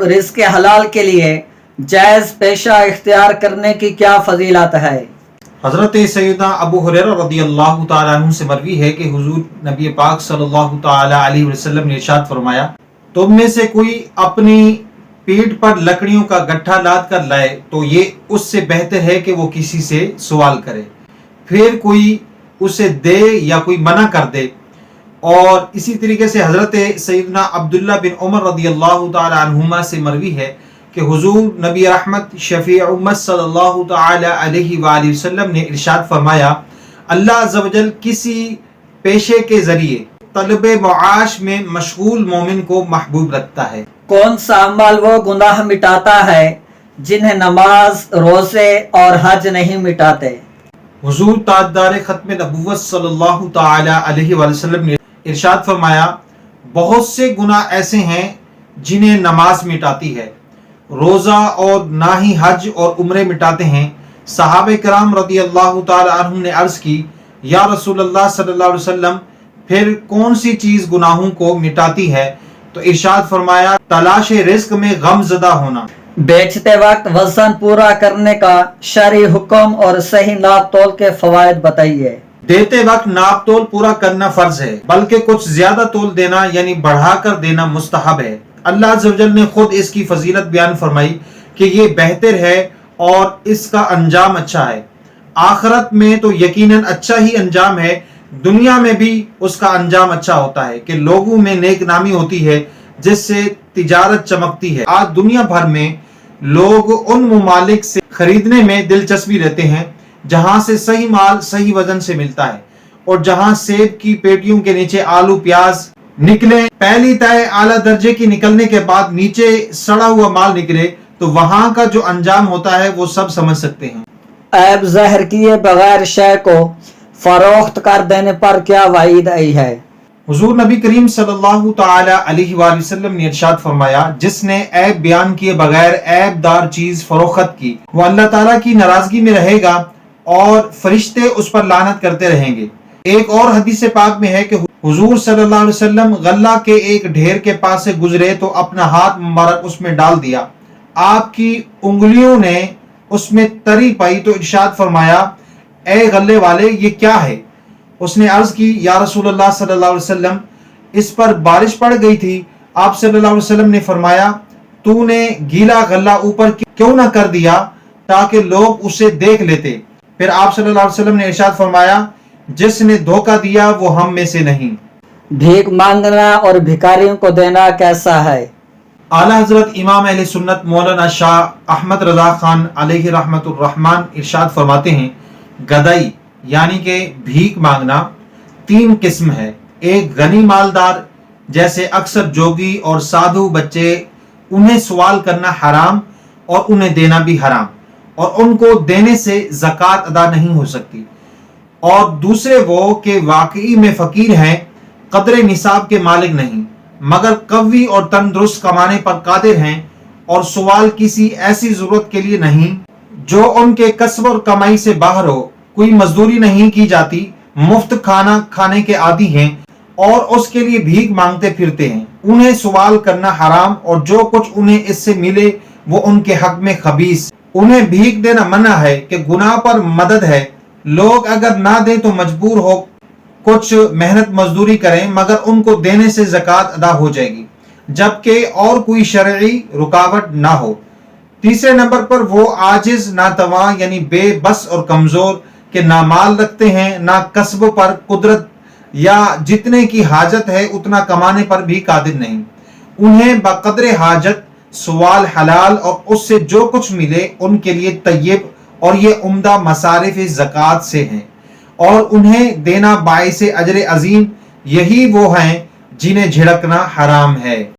رزق حلال کے لیے جائز پیشہ اختیار کرنے کی کیا فضیلت ہے؟ حضرت سیدنا ابو ہریرہ رضی اللہ تعالیٰ عنہ سے مروی ہے کہ حضور نبی پاک صلی اللہ تعالیٰ علیہ وسلم نے ارشاد فرمایا، تم میں سے کوئی اپنی پیٹھ پر لکڑیوں کا گٹھا لاد کر لائے تو یہ اس سے بہتر ہے کہ وہ کسی سے سوال کرے، پھر کوئی اسے دے یا کوئی منع کر دے۔ اور اسی طریقے سے حضرت سیدنا عبداللہ بن عمر رضی اللہ تعالیٰ عنہما سے مروی ہے کہ حضور نبی رحمت شفیع امت صلی اللہ تعالی علیہ وآلہ وسلم نے ارشاد فرمایا، اللہ عز و جل کسی پیشے کے ذریعے طلب معاش میں مشغول مومن کو محبوب رکھتا ہے۔ کون سا عمل وہ گناہ مٹاتا ہے جنہیں نماز، روزے اور حج نہیں مٹاتے؟ حضور تاجدار ختم نبوت صلی اللہ تعالی علیہ وآلہ وسلم نے ارشاد فرمایا، بہت سے گناہ ایسے ہیں جنہیں نماز مٹاتی ہے، روزہ اور نہ ہی حج اور عمرے مٹاتے ہیں۔ صحابہ کرام رضی اللہ تعالی عنہ نے عرض کی، یا رسول اللہ صلی اللہ علیہ وسلم، پھر کون سی چیز گناہوں کو مٹاتی ہے؟ تو ارشاد فرمایا، تلاش رزق میں غم زدہ ہونا۔ بیچتے وقت وزن پورا کرنے کا شرعی حکم اور صحیح ناپ تول کے فوائد بتائیے۔ دیتے وقت ناپ تول پورا کرنا فرض ہے، بلکہ کچھ زیادہ تول دینا یعنی بڑھا کر دینا مستحب ہے۔ اللہ عز و جل نے خود اس کی فضیلت بیان فرمائی کہ یہ بہتر ہے اور اس کا انجام اچھا ہے۔ آخرت میں تو یقیناً اچھا ہی انجام ہے، دنیا میں بھی اس کا انجام اچھا ہوتا ہے کہ لوگوں میں نیک نامی ہوتی ہے جس سے تجارت چمکتی ہے۔ آج دنیا بھر میں لوگ ان ممالک سے خریدنے میں دلچسپی رہتے ہیں جہاں سے صحیح مال صحیح وزن سے ملتا ہے، اور جہاں سیب کی پیٹیوں کے نیچے آلو پیاز نکلے، پہلی تائے اعلیٰ درجے کی نکلنے کے بعد نیچے سڑا ہوا مال نکلے، تو وہاں کا جو انجام ہوتا ہے وہ سب سمجھ سکتے ہیں۔ عیب ظاہر کیے بغیر شے کو فروخت کر دینے پر کیا وعید آئی ہے؟ حضور نبی کریم صلی اللہ تعالی علیہ وآلہ وسلم نے ارشاد فرمایا، جس نے عیب بیان کیے بغیر عیب دار چیز فروخت کی، وہ اللہ تعالیٰ کی ناراضگی میں رہے گا اور فرشتے اس پر لعنت کرتے رہیں گے۔ ایک اور حدیث پاک میں ہے کہ حضور صلی اللہ علیہ وسلم غلہ کے ایک ڈھیر کے پاس سے گزرے تو اپنا ہاتھ مبارک اس میں ڈال دیا، آپ کی انگلیوں نے اس میں تری پائی تو ارشاد فرمایا، اے غلے والے یہ کیا ہے؟ اس نے عرض کی، یا رسول اللہ صلی اللہ علیہ وسلم، اس پر بارش پڑ گئی تھی۔ آپ صلی اللہ علیہ وسلم نے فرمایا، تو نے گیلا غلہ اوپر کیوں نہ کر دیا تاکہ لوگ اسے دیکھ لیتے؟ پھر آپ صلی اللہ علیہ وسلم نے ارشاد فرمایا، جس نے دھوکہ دیا وہ ہم میں سے نہیں۔ بھیک مانگنا اور بھکاریوں کو دینا کیسا ہے؟ اعلیٰ حضرت امام اہل سنت مولانا شاہ احمد رضا خان علیہ رحمت الرحمن ارشاد فرماتے ہیں، گدائی یعنی کہ بھیک مانگنا تین قسم ہے۔ ایک غنی مالدار، جیسے اکثر جوگی اور سادھو بچے، انہیں سوال کرنا حرام اور انہیں دینا بھی حرام، اور ان کو دینے سے زکوٰۃ ادا نہیں ہو سکتی۔ اور دوسرے وہ کہ واقعی میں فقیر ہیں، قدر نصاب کے مالک نہیں، مگر قوی اور تندرست کمانے پر قادر ہیں، اور سوال کسی ایسی ضرورت کے لیے نہیں جو ان کے کسب اور کمائی سے باہر ہو، کوئی مزدوری نہیں کی جاتی، مفت کھانا کھانے کے عادی ہیں اور اس کے لیے بھیک مانگتے پھرتے ہیں۔ انہیں سوال کرنا حرام، اور جو کچھ انہیں اس سے ملے وہ ان کے حق میں خبیث۔ انہیں بھیک دینا منع ہے کہ گناہ پر مدد ہے، لوگ اگر نہ دیں تو مجبور ہو کچھ محنت مزدوری کریں، مگر ان کو دینے سے زکوٰۃ ادا ہو جائے گی جبکہ اور کوئی شرعی رکاوٹ نہ ہو۔ تیسرے نمبر پر وہ عاجز، ناتواں یعنی بے بس اور کمزور کہ نہ مال رکھتے ہیں، نہ کسب پر قدرت، یا جتنے کی حاجت ہے اتنا کمانے پر بھی قادر نہیں۔ انہیں بقدر حاجت سوال حلال اور اس سے جو کچھ ملے ان کے لیے طیب، اور یہ عمدہ مصارف زکوٰۃ سے ہیں، اور انہیں دینا باعث اجر عظیم۔ یہی وہ ہیں جنہیں جھڑکنا حرام ہے۔